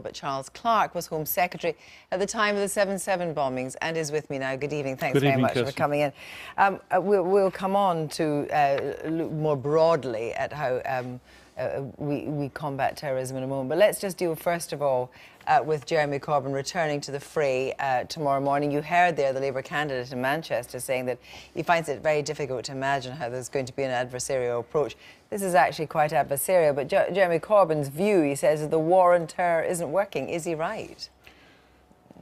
But Charles Clarke was Home Secretary at the time of the 7/7 bombings and is with me now. Good evening. Thanks very much for coming in. We'll come on to look more broadly at how we combat terrorism in a moment. But let's just deal first of all with Jeremy Corbyn returning to the fray tomorrow morning. You heard there the Labour candidate in Manchester saying that he finds it very difficult to imagine how there's going to be an adversarial approach. This is actually quite adversarial, but Jeremy Corbyn's view, he says, that the war on terror isn't working. Is he right?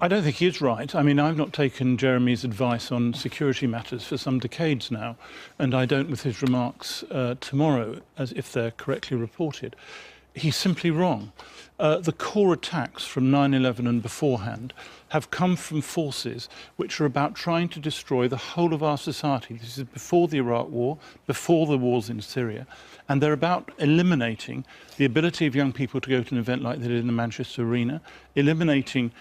I don't think he is right. I mean, I've not taken Jeremy's advice on security matters for some decades now, and I don't with his remarks tomorrow, as if they're correctly reported. He's simply wrong. The core attacks from 9/11 and beforehand have come from forces which are about trying to destroy the whole of our society. This is before the Iraq War, before the wars in Syria, and they're about eliminating the ability of young people to go to an event like they did in the Manchester Arena, eliminating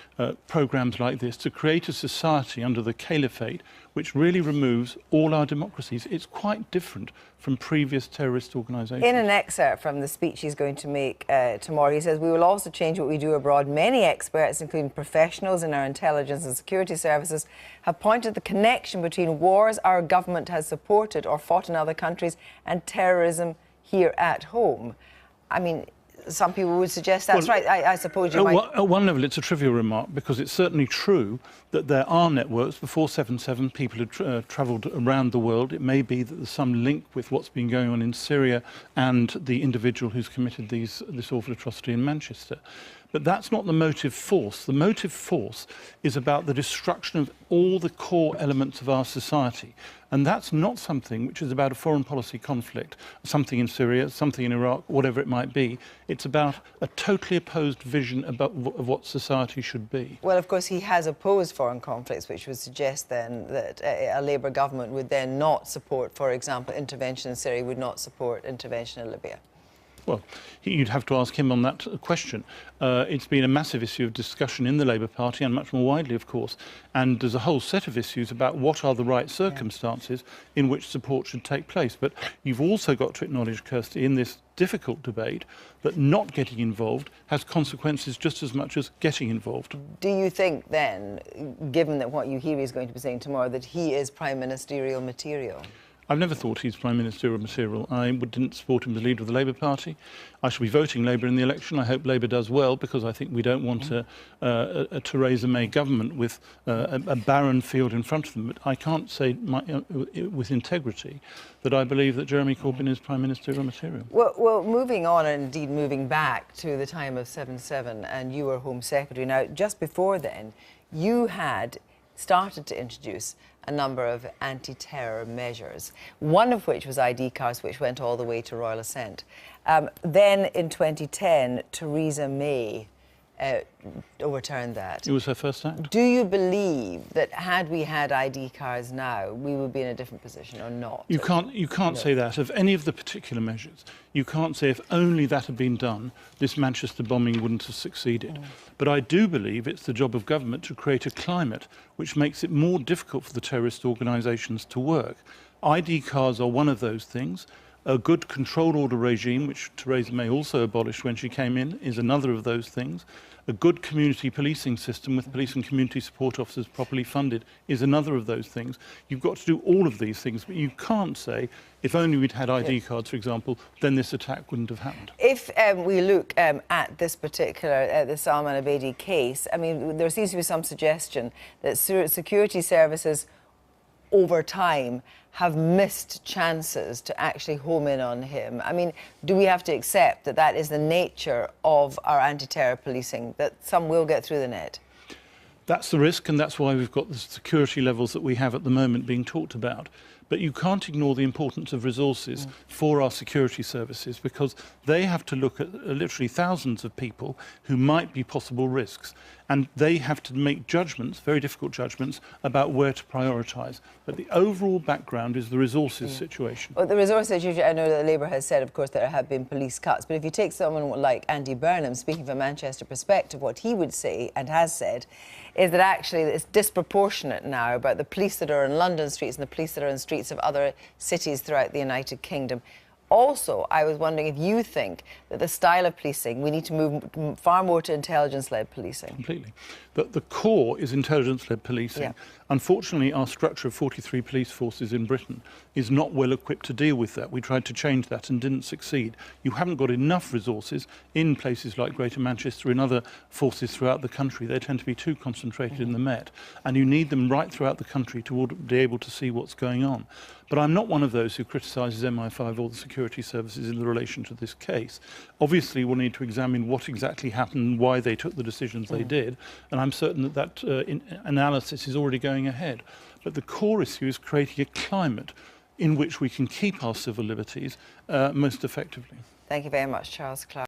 programmes like this to create a society under the caliphate which really removes all our democracies. It's quite different from previous terrorist organisations. In an excerpt from the speech he's going to make tomorrow, he says, "We will also change what we do abroad. Many experts, including professionals in our intelligence and security services, have pointed the connection between wars our government has supported or fought in other countries and terrorism here at home." I mean, some people would suggest that's right. I suppose you might... At one level, it's a trivial remark, because it's certainly true that there are networks. Before 7/7, people had travelled around the world. It may be that there's some link with what's been going on in Syria and the individual who's committed this awful atrocity in Manchester. But that's not the motive force. The motive force is about the destruction of all the core elements of our society. And that's not something which is about a foreign policy conflict, something in Syria, something in Iraq, whatever it might be. It's about a totally opposed vision of what society should be. Well, of course, he has opposed foreign conflicts, which would suggest then that a Labour government would then not support, for example, intervention in Syria, would not support intervention in Libya. Well, you'd have to ask him on that question. It's been a massive issue of discussion in the Labour Party, and much more widely, of course. And there's a whole set of issues about what are the right circumstances in which support should take place. But you've also got to acknowledge, Kirsty, in this difficult debate, that not getting involved has consequences just as much as getting involved. Do you think then, given that what you hear he's going to be saying tomorrow, that he is prime ministerial material? I've never thought he's prime ministerial material. I didn't support him as leader of the Labour Party. I shall be voting Labour in the election. I hope Labour does well, because I think we don't want a Theresa May government with a barren field in front of them. But I can't say with integrity that I believe that Jeremy Corbyn is prime ministerial material. Well, moving on, and indeed moving back to the time of 7/7, and you were Home Secretary. Now, just before then, you had started to introduce a number of anti-terror measures, one of which was ID cards, which went all the way to royal assent. Then in 2010, Theresa May overturned that. It was her first act. Do you believe that had we had ID cards now, we would be in a different position or not? You can't say that of any of the particular measures. You can't say if only that had been done, this Manchester bombing wouldn't have succeeded. But I do believe it's the job of government to create a climate which makes it more difficult for the terrorist organisations to work. ID cards are one of those things. A good control order regime, which Theresa May also abolished when she came in, is another of those things. A good community policing system with police and community support officers properly funded is another of those things. You've got to do all of these things, but you can't say, if only we'd had ID cards, for example, then this attack wouldn't have happened. If we look at this particular, the Salman Abedi case, I mean, there seems to be some suggestion that security services over time have missed chances to actually home in on him. I mean, do we have to accept that that is the nature of our anti-terror policing, that some will get through the net? That's the risk, and that's why we've got the security levels that we have at the moment being talked about. But you can't ignore the importance of resources for our security services, because they have to look at literally thousands of people who might be possible risks. And they have to make judgments, very difficult judgments, about where to prioritise. But the overall background is the resources situation. Well, the resources situation, I know that Labour has said, of course, there have been police cuts. But if you take someone like Andy Burnham, speaking from a Manchester perspective, what he would say, and has said, is that actually it's disproportionate now about the police that are in London streets and the police that are in streets of other cities throughout the United Kingdom. also, I was wondering if you think that the style of policing, we need to move far more to intelligence-led policing. Completely. The core is intelligence-led policing. Yeah. Unfortunately, our structure of 43 police forces in Britain is not well equipped to deal with that. We tried to change that and didn't succeed. You haven't got enough resources in places like Greater Manchester and other forces throughout the country. They tend to be too concentrated in the Met, and you need them right throughout the country to be able to see what's going on. But I'm not one of those who criticises MI5 or the security services in relation to this case. Obviously, we'll need to examine what exactly happened, why they took the decisions they did, and I'm certain that analysis is already going ahead. But the core issue is creating a climate in which we can keep our civil liberties most effectively. Thank you very much, Charles Clarke.